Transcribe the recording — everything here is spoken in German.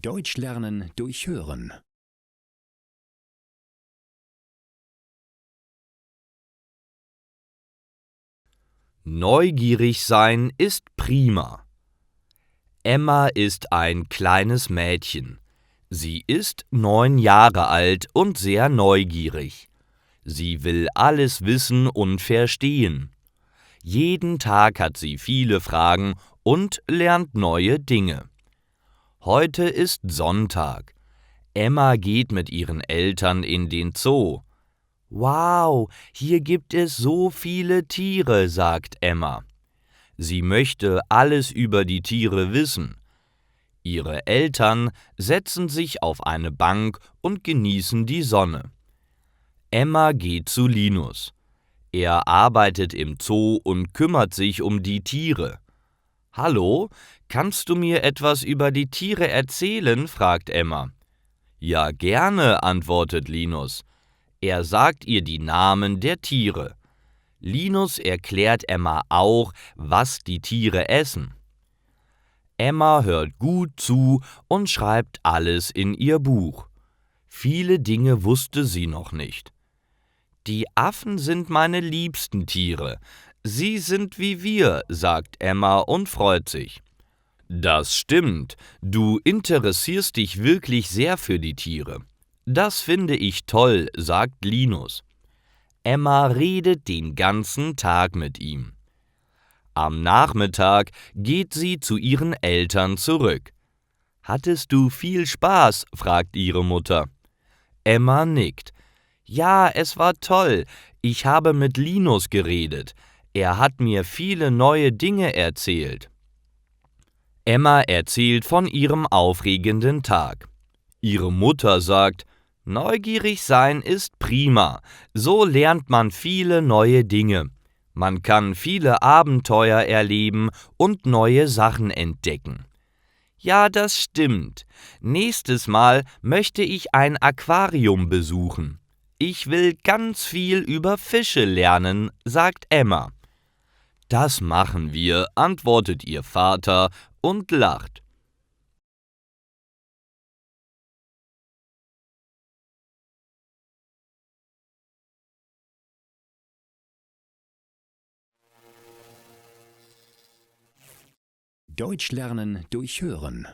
Deutsch lernen durch Hören. Neugierig sein ist prima. Emma ist ein kleines Mädchen. Sie ist 9 Jahre alt und sehr neugierig. Sie will alles wissen und verstehen. Jeden Tag hat sie viele Fragen und lernt neue Dinge. Heute ist Sonntag. Emma geht mit ihren Eltern in den Zoo. »Wow, hier gibt es so viele Tiere«, sagt Emma. Sie möchte alles über die Tiere wissen. Ihre Eltern setzen sich auf eine Bank und genießen die Sonne. Emma geht zu Linus. Er arbeitet im Zoo und kümmert sich um die Tiere. »Hallo, kannst du mir etwas über die Tiere erzählen?«, fragt Emma. »Ja, gerne«, antwortet Linus. Er sagt ihr die Namen der Tiere. Linus erklärt Emma auch, was die Tiere essen. Emma hört gut zu und schreibt alles in ihr Buch. Viele Dinge wusste sie noch nicht. »Die Affen sind meine liebsten Tiere. Sie sind wie wir«, sagt Emma und freut sich. »Das stimmt, du interessierst dich wirklich sehr für die Tiere. Das finde ich toll«, sagt Linus. Emma redet den ganzen Tag mit ihm. Am Nachmittag geht sie zu ihren Eltern zurück. »Hattest du viel Spaß?«, fragt ihre Mutter. Emma nickt. »Ja, es war toll. Ich habe mit Linus geredet. Er hat mir viele neue Dinge erzählt.« Emma erzählt von ihrem aufregenden Tag. Ihre Mutter sagt: »Neugierig sein ist prima. So lernt man viele neue Dinge. Man kann viele Abenteuer erleben und neue Sachen entdecken.« »Ja, das stimmt. Nächstes Mal möchte ich ein Aquarium besuchen. Ich will ganz viel über Fische lernen«, sagt Emma. »Das machen wir«, antwortet ihr Vater und lacht. Deutsch lernen durch Hören.